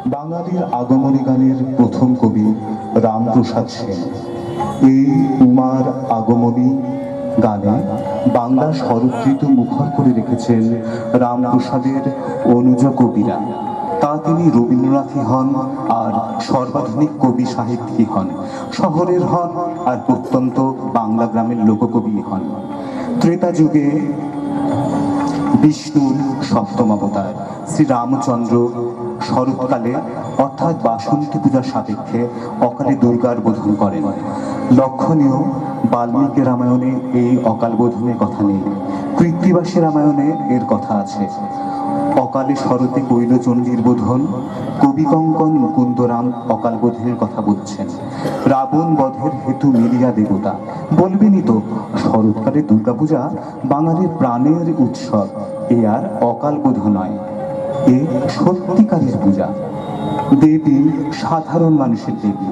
বাঙালির আগমনী গানের প্রথম কবি রামপ্রসাদ সেন। এই উমার আগমনী গানে বাংলা শরৎ মুখর করে রেখেছেন রামপ্রসাদের অনুজ কবিরা। তা তিনি রবীন্দ্রনাথই হন, আর সর্বাধুনিক কবি সাহিত্যিকই হন, শহরের হন, আর প্রত্যন্ত বাংলা গ্রামের লোককবি হন। ত্রেতা যুগে বিষ্ণুর সপ্তম অবতার শ্রী রামচন্দ্র শরৎকালে অর্থাৎ বাসন্তী পূজার সাপেক্ষে অকালে দুর্গার বোধন করেন। লক্ষণীয়, বাল্মীকি রামায়ণে এই অকাল বোধনের কথা নেই, কৃত্তিবাসী রামায়ণে এর কথা আছে। অকালে শরতে কৈলচণ্ডীর বোধন, কবিকঙ্কন মুকুন্দরাম অকাল বোধনের কথা বলছেন। রাবণ বধের হেতু মিলিয়া দেবতা, বলবেনই তো শরৎকালে দুর্গাপূজা বাঙালির প্রাণের উৎসব। এ আর অকাল বোধ নয়, এ সত্যিকারের পূজা। দেবী সাধারণ মানুষের দেবী,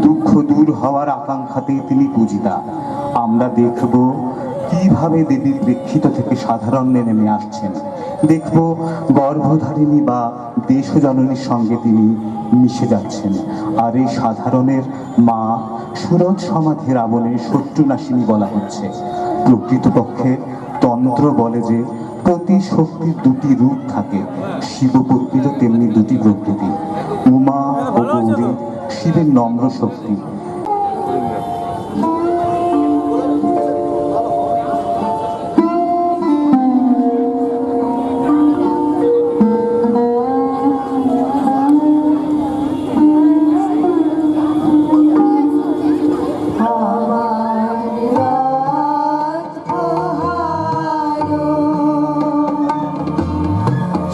দুঃখ দূর হওয়ার আকাঙ্ক্ষাতে তিনি পূজিতা। আমরা দেখব কিভাবে দেবী প্রেক্ষিত থেকে সাধারণ্যে নেমে আসছেন। দেখব গর্ভধারিণী বা দেশজননীর সঙ্গে তিনি মিশে যাচ্ছেন। আর এই সাধারণের মা সুরজ সমাধি রাবণের শত্রুনাশিনী বলা হচ্ছে। প্রকৃতপক্ষে তন্ত্র বলে যে প্রতি শক্তির দুটি রূপ থাকে, শিবপত্নীরও তেমনি দুটি প্রকৃতি, উমা ও গৌরী। শিবের নম্র শক্তি,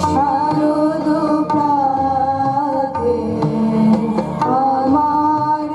শারদ প্রাতে আমার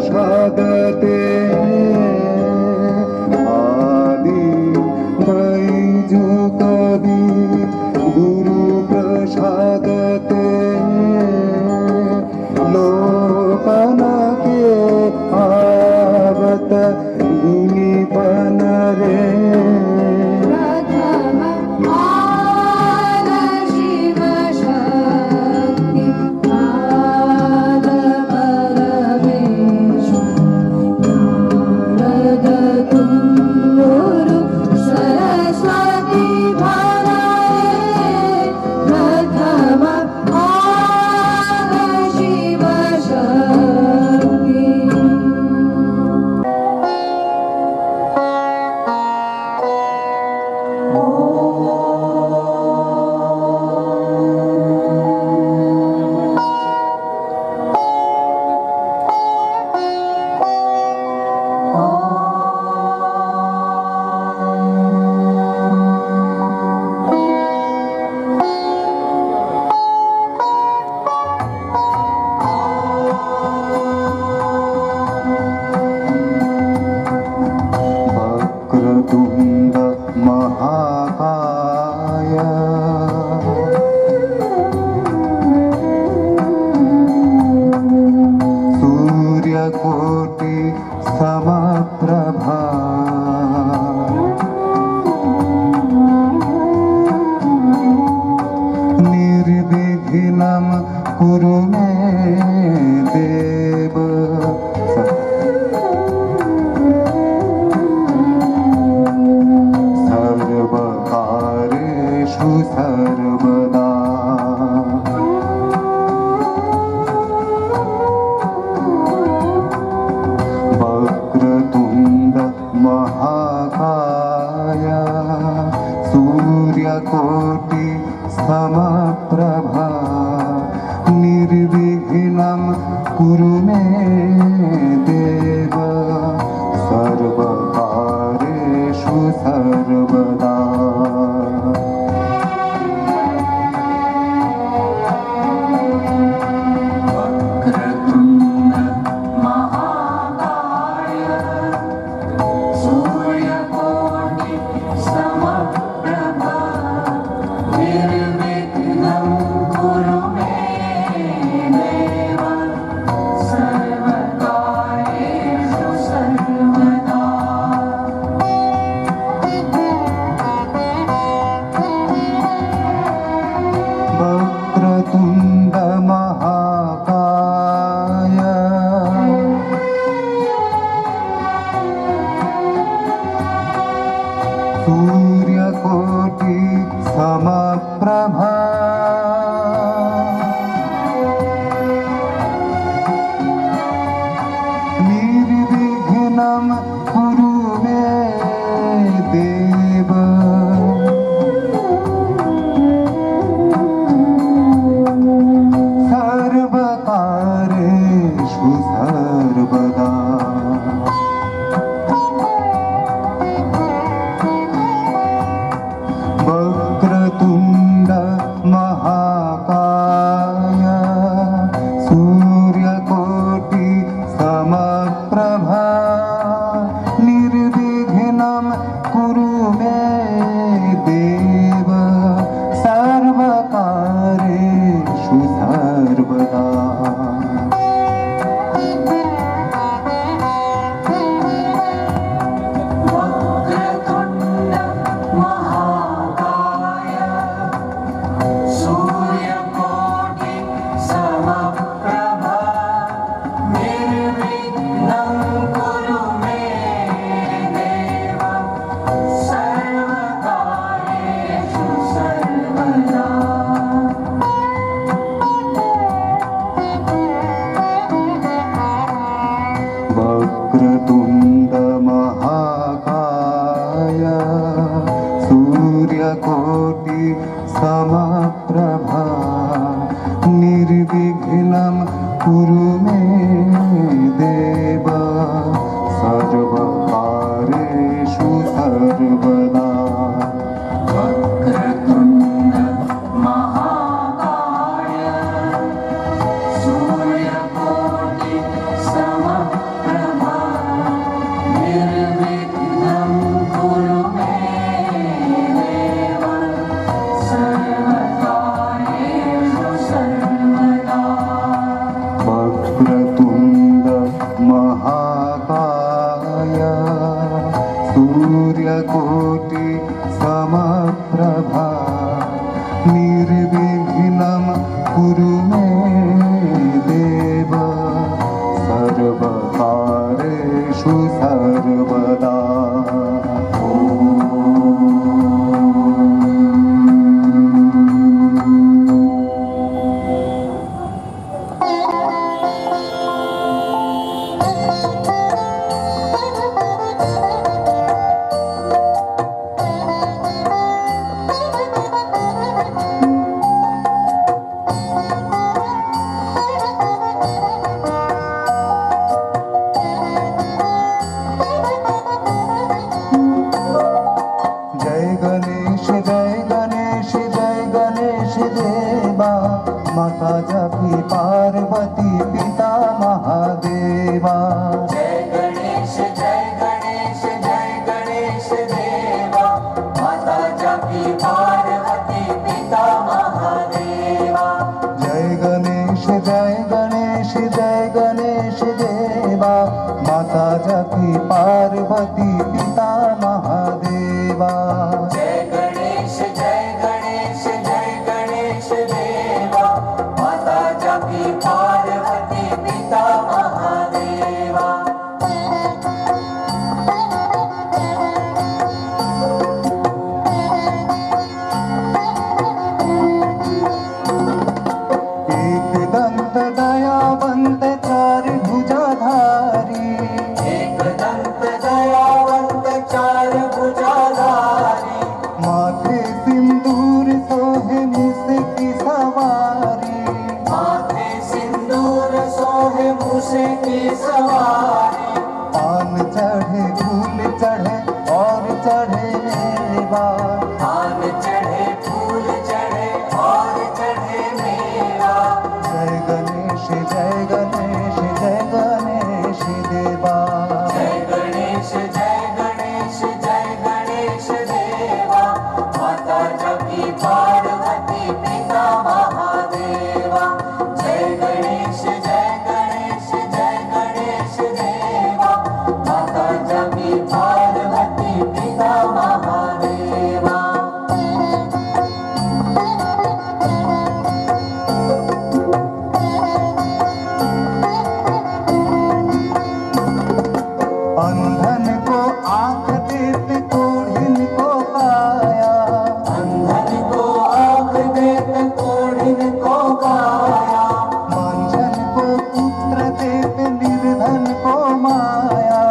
প্রসাদতে আদি বাইজ কবি গুরু প্রসাদতে লোপনকে आवत गुनी पनरे वक्रतुण्ड महाकाय सूर्यकोटि समप्रभा निर्विघ्नं कुरु मे देव सर्वकार्येषु सर्वदा वक्रतुण्ड महाकाय सूर्यकोटि समप्रभा निर्विघ्नं कुरु मे देव सर्वकार्येषु सर्वदा वक्रतुण्ड महाकाय सूर्यकोटि समप्रभा निर्विघ्नं कुरु मे देव सर्वकार्येषु सर्वदा वक्रतुण्ड महाकाय सूर्यकोटि समप्रभा निर्विघ्नं कुरु मे देव सर्वकार्येषु सर्वदा वक्रतुण्ड महाकाय सूर्यकोटि समप्रभा निर्विघ्नं कुरु मे देव सर्वकार्येषु सर्वदा वक्रतुण्ड महाकाय सूर्यकोटि समप्रभा देवा। जय गणेश जय गणेश जय गणेश देवा, माता जाकी पार्वती पिता महादेवा। जय गणेश जय गणेश जय गणेश देवा, माता जाकी पार्वती पिता महादेवा। जय गणेश जय गणेश जय गणेश देवा, माता जाकी पार्वती पिता महादेवा। एक दंत दयावंत चार भुजाधारी, एक दंत दयावंत चार भुजाधारी, माथे सिंदूर सोहे मुसे की सवारी। माथे सिंदूर सोहे मूसे की सवारी। पान चढ़े फूल चढ़े और चढ़े मेवा। पान चढ़े फूल चढ़े और चढ़े मेवा। जय गणेश जय गणेश जय गणेश देवा। जय गणेश जय गणेश जय गणेश देवा, माता जाकी पार्वती पिता महादेवा। जय गणेश जय गणेश जय गणेश देवा, माता जाकी पार्वती पिता महादेवा। अंधन को आँख देते कोढ़िन को काया। अंधन को आँख देते कोढ़िन को काया। मांझन को पुत्र देते निर्धन को माया।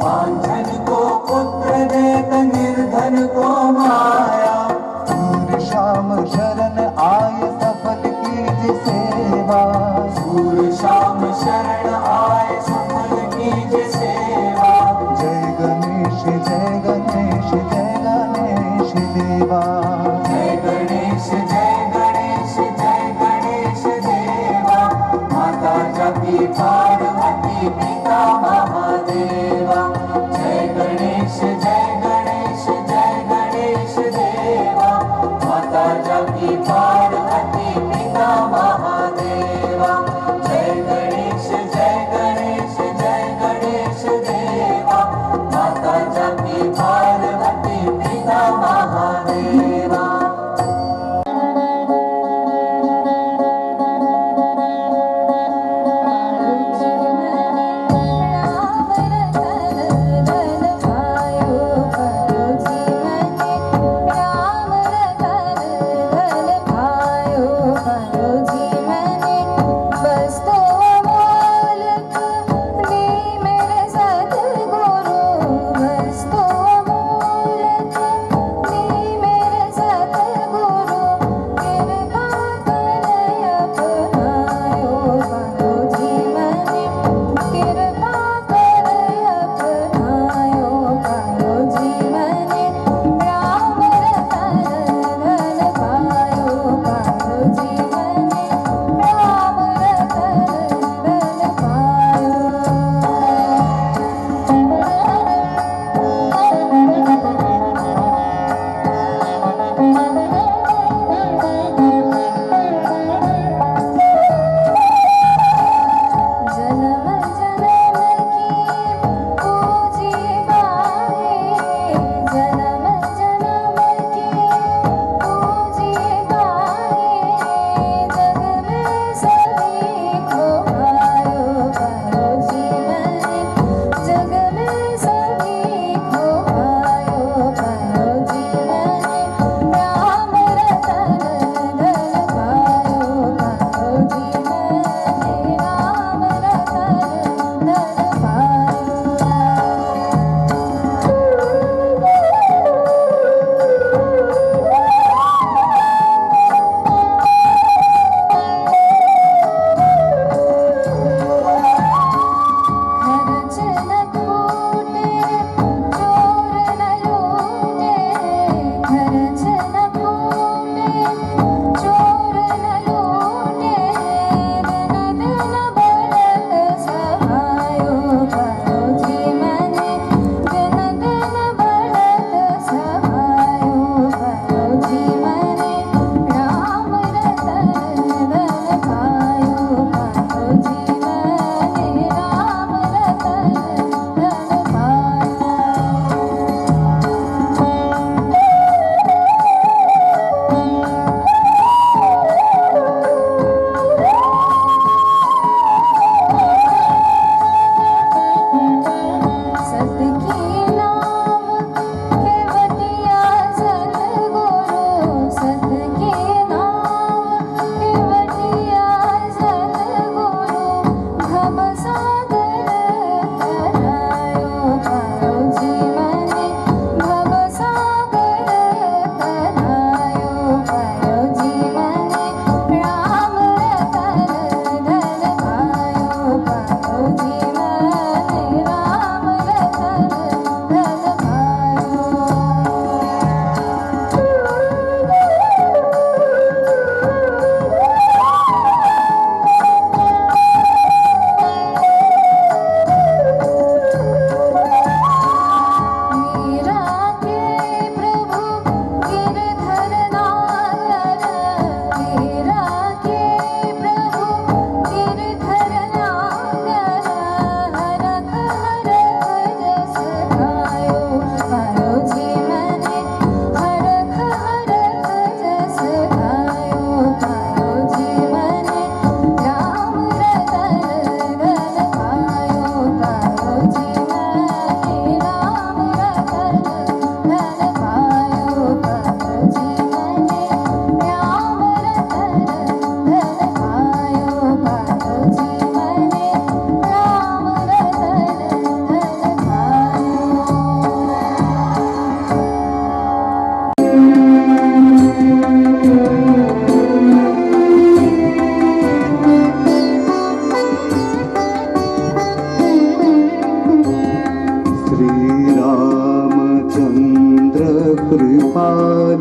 मांझन को पुत्र देते निर्धन को माया। सूर्य शाम शरण आए सफल कीज सेवा। सूर्य शाम शरण आए सफल कीज सेवा। जय गणेश जय गणेश जय गणेश देवा। जय गणेश जय गणेश जय गणेश देवा, माता जाकी पार्वती पिता महादेवा। जय गणेश जय गणेश जय गणेश देवा, माता जाकी पार्वती पिता महादेवा। जय गणेश जय गणेश जय गणेश देवा, माता जाकी पार्वती पिता महादेवा। जय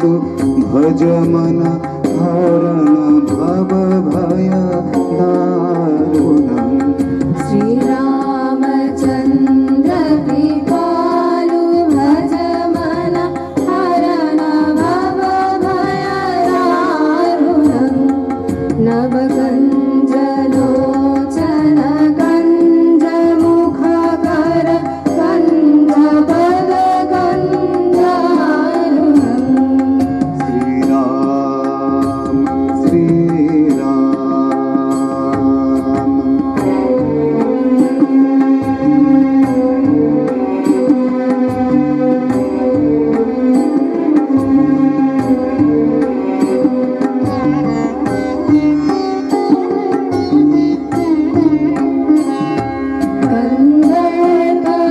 कृपालु भज मन हरण भव भय दारुणम् श्रीरामचन्द्र कृपालु भज मन हरण भव भयदारुणम् नवकञ्जलोचन कञ्जमुखकर कञ्जपदकञ्जारुणम् श्रीराम श्रीराम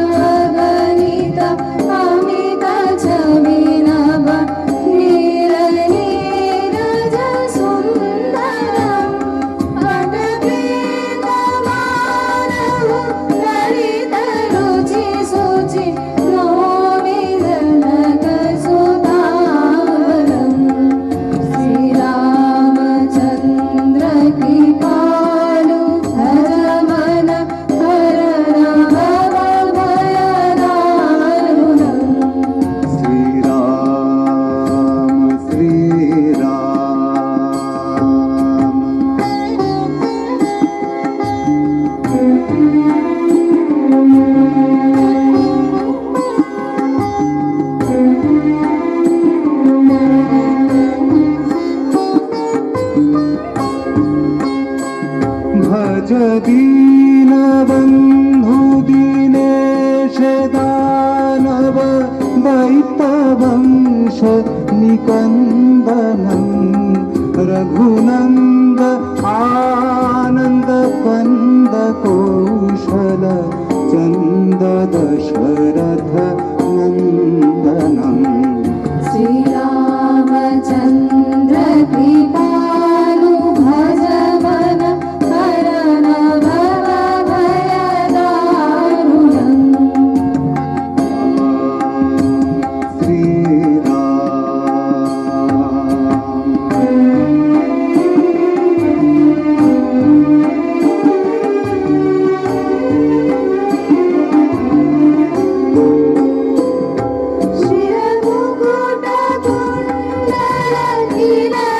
कन्दर्पगणित अमित छविनव नीरनीरज सुन्दरम् पटपीतमानव ललित रुचि शुचि नौमि जनकसुधावरम् श्रीरामचन्द्र कृपालु भज मन हरण भव भयदारुणम् श्रीराम श्रीराम भज दीनबन्धु दीनेश दानव दैत्यवंश निकन्दनम् रघुनन्द आनन्द कन्द कौशल चन्द दशरथ नन्दनम् श्रीरामचन्द्र कृपालु भज मन हरण भव भयदारुणम्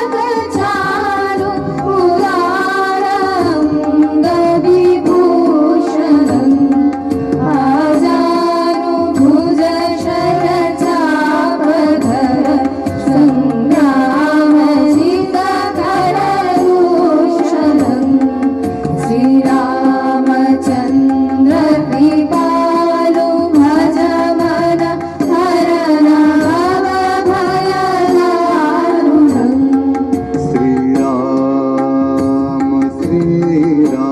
श्रीरघुकुटकुण्डलतिलकचारु मुरारङ्गविभूषणम् आजानुभुज शरचापधर सङ्ग्रामजितकरदूषणम् श्रीरामचन्द्र कृपालु भज मन हरण भव भयदारुणम् श्रीराम श्रीराम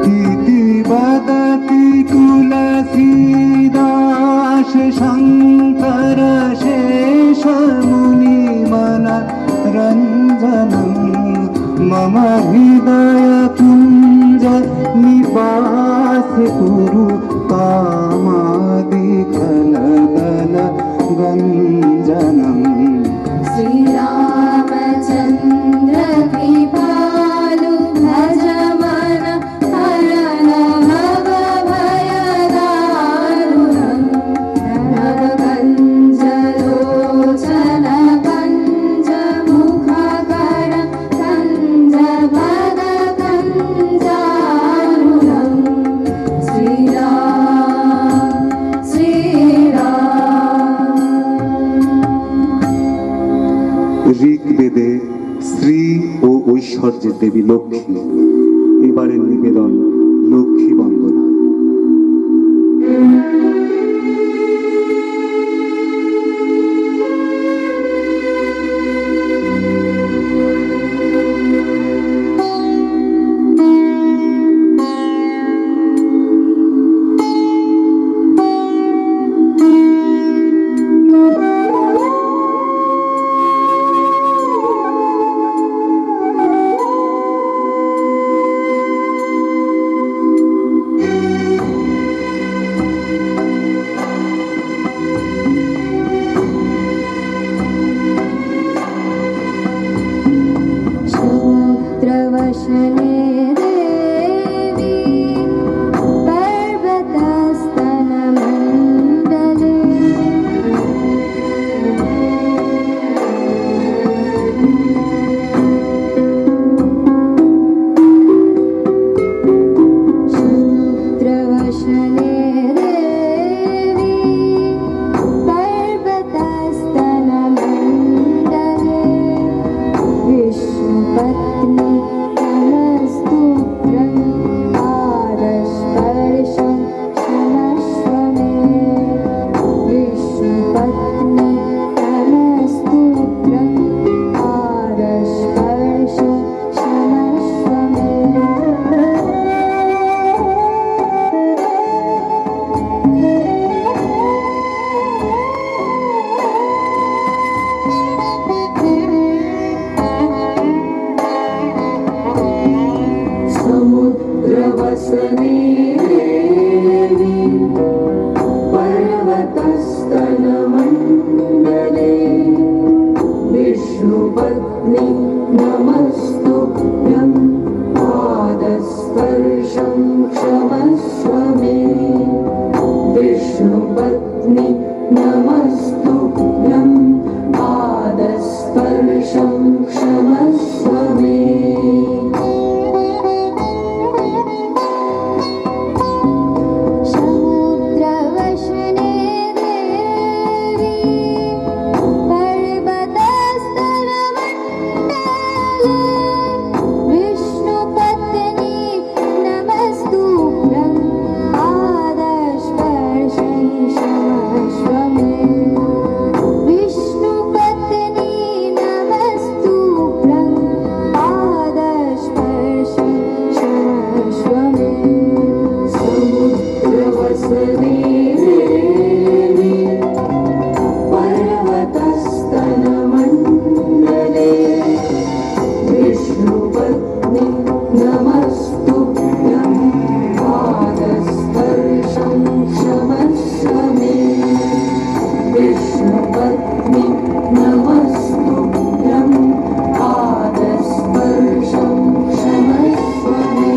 इति वदति तुलसीदास शङ्कर शेष मुनिमन रञ्जनम् मम हृदय कुञ्ज निवास कुरु कामादिकलदल गञ्जनम् श्रीरामचन्द्र कृपालु भज मन हरण भव भयदारुणम् नवकञ्जलोचन कञ्जमुखकर कञ्जपदकञ्जारुणम् श्रीराम श्रीराम ঋগ্বেদে শ্রী ও ঐশ্বর্যের দেবী লক্ষ্মী। এবারের নিবেদন লক্ষ্মী বন্দনা। समुद्रवशने देवी पर्वतस्तनमण्डले समुद्रवशने देवी पर्वतस्तनमण्डले विष्णुपत्नी नमस्तुभ्यं पादस्पर्शं क्षमस्व मे विष्णुपत्नी नमस्तुभ्यं पादस्पर्शं क्षमस्व मे समुद्रवसने देवी पर्वतस्तनमण्डले विष्णुपत्नी नमस्तुभ्यं पादस्पर्शं क्षमस्व मे विष्णुपत्नी नमस्तुभ्यं पादस्पर्शं क्षमस्व मे समुद्रवशने देवी पर्वतस्तनमण्डले विष्णुपत्नी नमस्तुभ्यं पादस्पर्शं क्षमस्व मे विष्णुपत्नी नमस्तुभ्यं पादस्पर्शं क्षमस्व मे समुद्रवसने देवी पर्वतस्तनमण्डले विष्णुपत्नी नमस्तुभ्यं पादस्पर्शं क्षमस्व मे विष्णुपत्नी नमस्तुभ्यं पादस्पर्शं क्षमस्व मे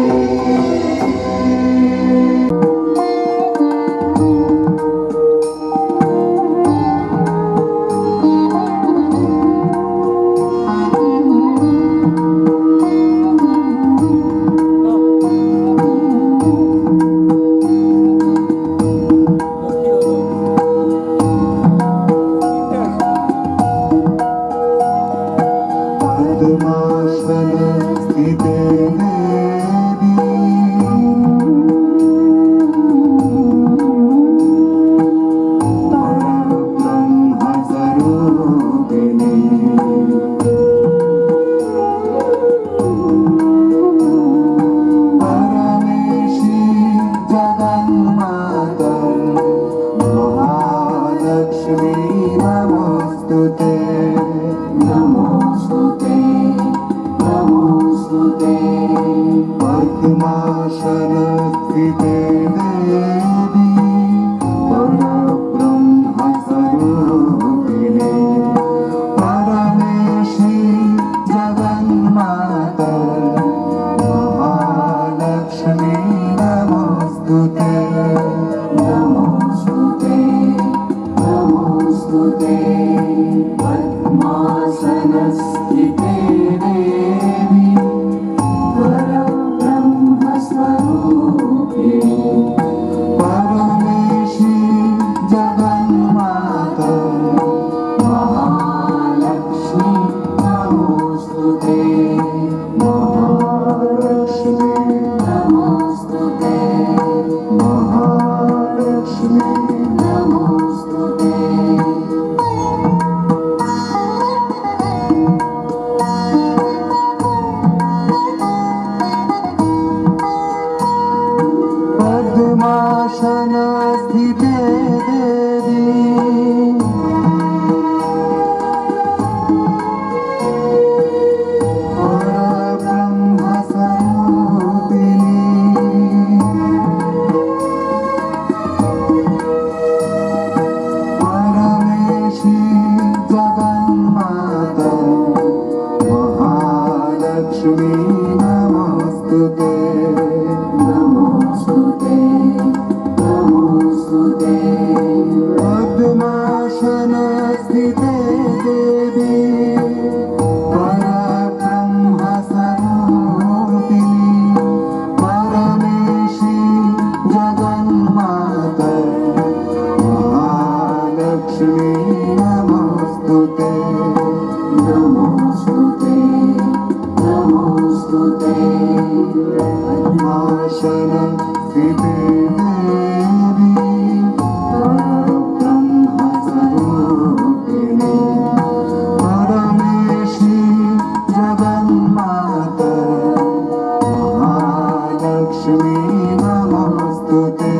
पद्मासनस्थिते परमेशी जगन्माता महालक्ष्मी नमोस्तुते नमोस्तुते नमोस्तुते पद्मासनस्थिते देवी परब्रह्मस्वरूपिणे परमेशी जगन्माता महालक्ष्मी नमोस्तुते नमोस्तुते नमोस्तुते पद्मासनस्थिते देवी परब्रह्मस्वरूपिणी परमेशी जगन्माता महालक्ष्मी नमोस्तुते महालक्ष्मी नमोस्तुते महालक्ष्मी नमोस्तुते पद्मासनस्थिते देवी लक्ष्मी नमः নমোস্তুতে নমোস্তুতে নমোস্তুতে পদ্মাসনস্থিতে দেবী পরব্রহ্মস্বরূপিণী পরমেশী জগন্মাতা মহালক্ষ্মী নমোস্তুতে নমোস্তুতে নমোস্তুতে পদ্মাসনস্থিতে দেবী পরব্রহ্মস্বরূপিণী পরমেশী জগন্মাতা মহালক্ষ্মী নমোস্তুতে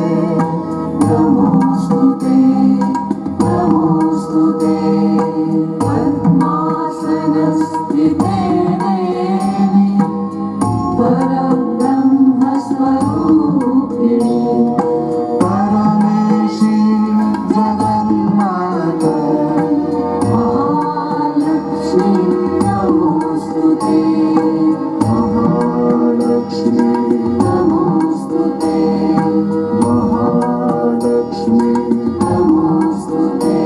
নমোস্তুতে নমোস্তুতে পদ্মাসনস্থিতে দেবি পরব্রহ্মস্বরূপিণী পরমেশী জগন্মাতা মহালক্ষ্মী নমোস্তুতে মহালক্ষ্মী নমোস্তুতে মহালক্ষ্মী নমোস্তুতে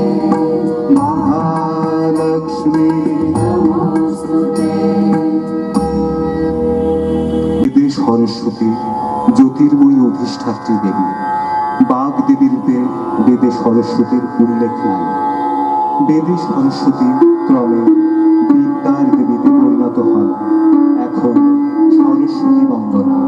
মহালক্ষ্মী নমোস্তুতে দেবী সরস্বতী জ্যোতির্ময়ী অধিষ্ঠাত্রী দেবী বাগ দেবী রূপে বেদে সরস্বতীর উল্লেখ নাই। বেদে সরস্বতী ক্রমে বিদ্যার দেবীতে পরিণত হন। এখন সরস্বতী বন্দনা।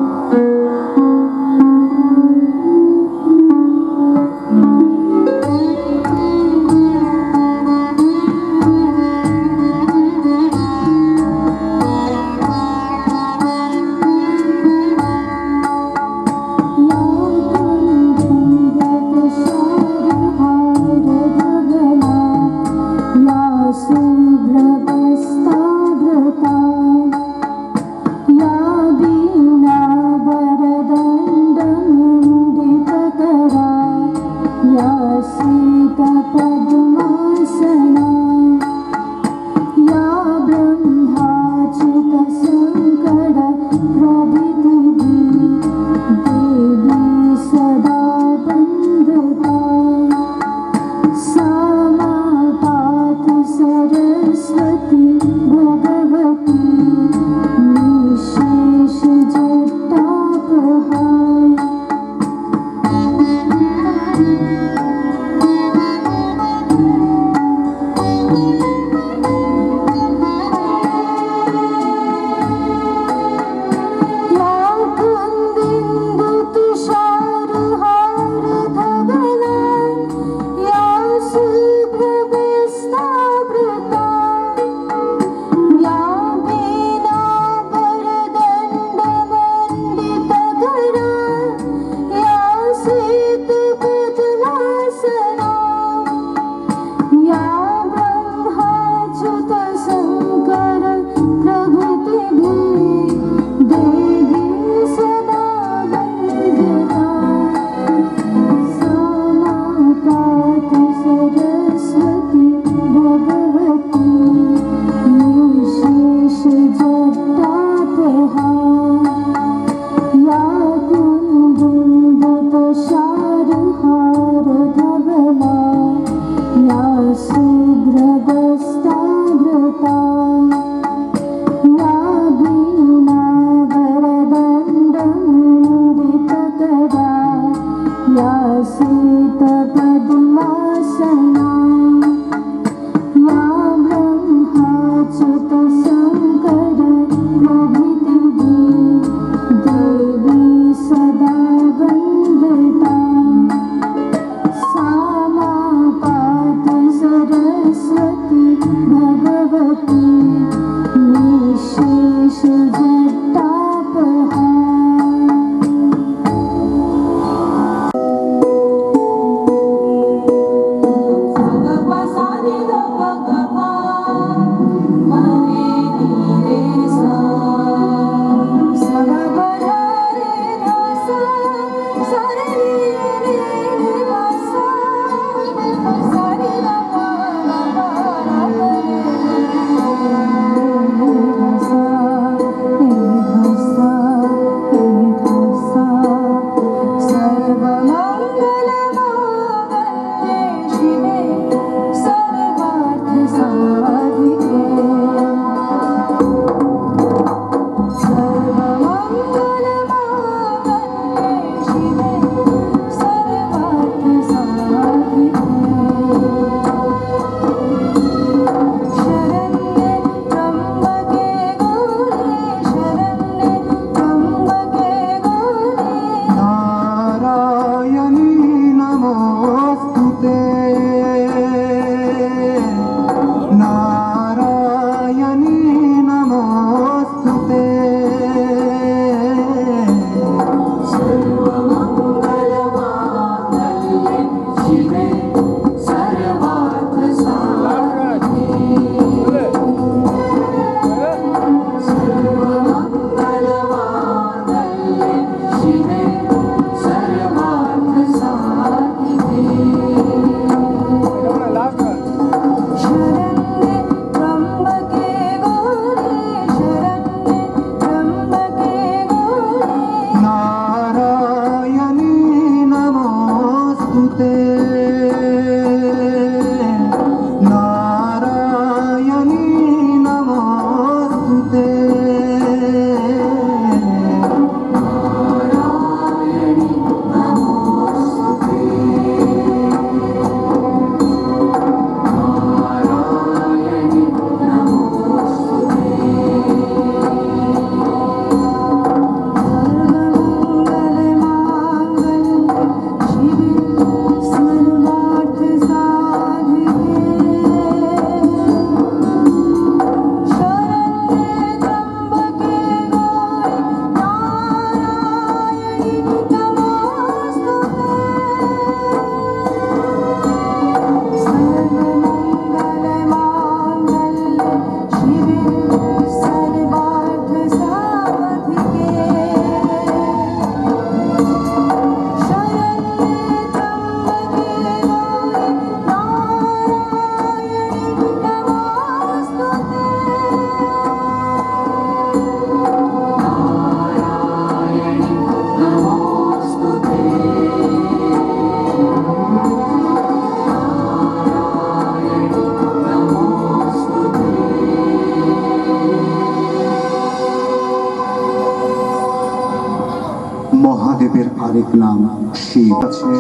শিবের আরেক নাম শিব আছে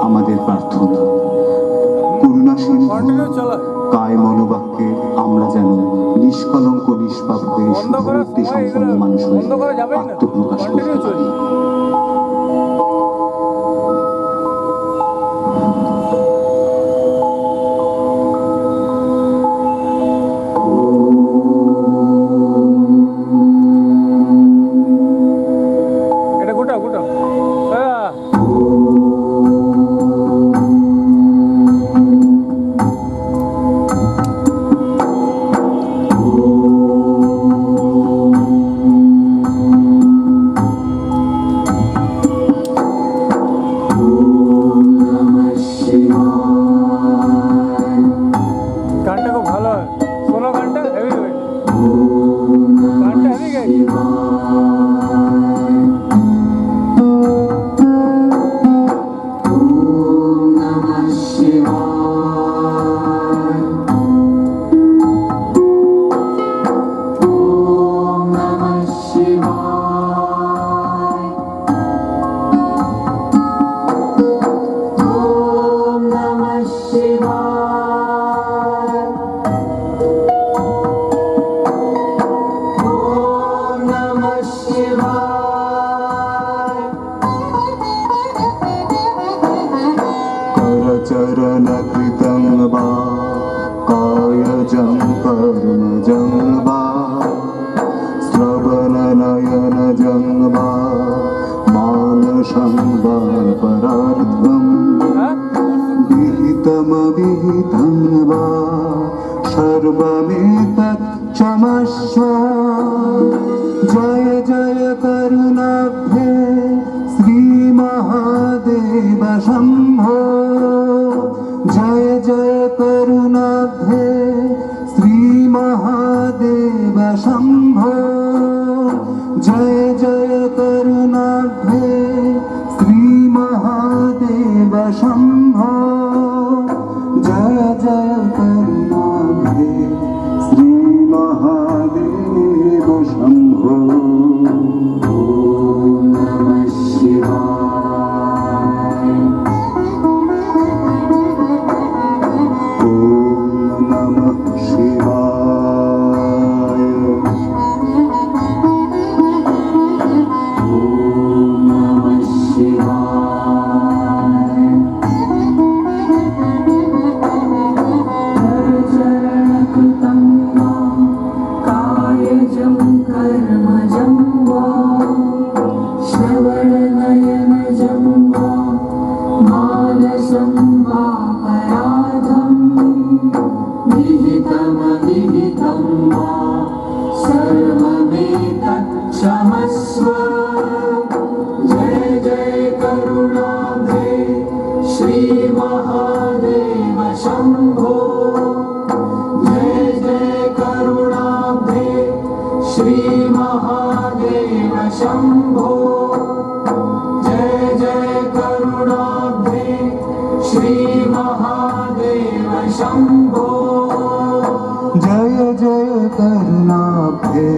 আমাদের প্রার্থনা। করুণা সিন্ধু কন্টিনিউ চালা। কায় মনোবাক্যে আমরা যেন নিষ্কলঙ্ক নিষ্পাপ হয়ে বন্ধ করার শুভমূর্তি সময় সম্পন্ন এগুলো মানুষ হয়ে বন্ধ করা যাবেই না। আত্মপ্রকাশ করতে কন্টিনিউ পারি। চলছে। এটা গোটাও গোটাও। হ্যাঁ গানটা খুব ভালো হয়। শোনো গানটা হেভি হবে। গানটা হেভি গাইছে। करचरण कृतं वा कायजं कर्मजं वा श्रवणनयनजं वा मानसं वा परार्थम् হ্যাঁ विहितमविहितं वा सर्वमेतत् क्षमस्व। जय जय करुणाब्धे श्रीमहादेव शम्भो। जय जय करुणाब्धे श्रीमहादेव शम्भो। जय जय करुणाब्धे श्रीमहादेव शम्भो। जय जय करुणाब्धे श्रीमहादेव शम्भो। ॐ नमः शिवाय। चरणकृतं वा कायजं कर्मजं वा श्रवणनयनजं वा मानसं वा पराधं विहितमविहितं वा सर्वमेतत् क्षमस्व। जय जय करुणाब्धे श्रीमहादेव शम्भो। जय जय करुणाब्धे श्रीमहादेव शम्भो। जय जय करुणाब्धे श्रीमहादेव शम्भो। जय जय करुणाब्धे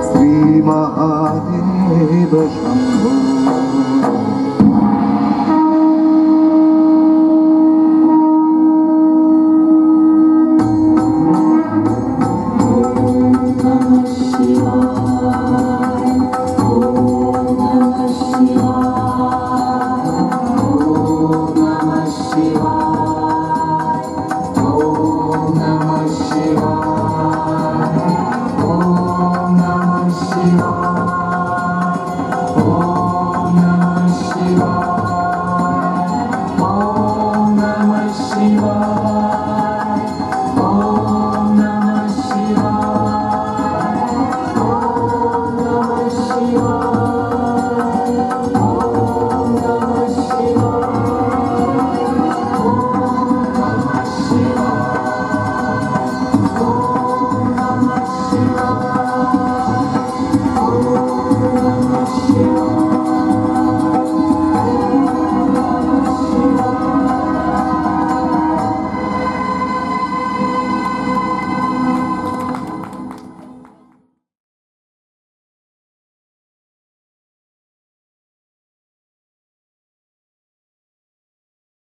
श्रीमहादेव शम्भो।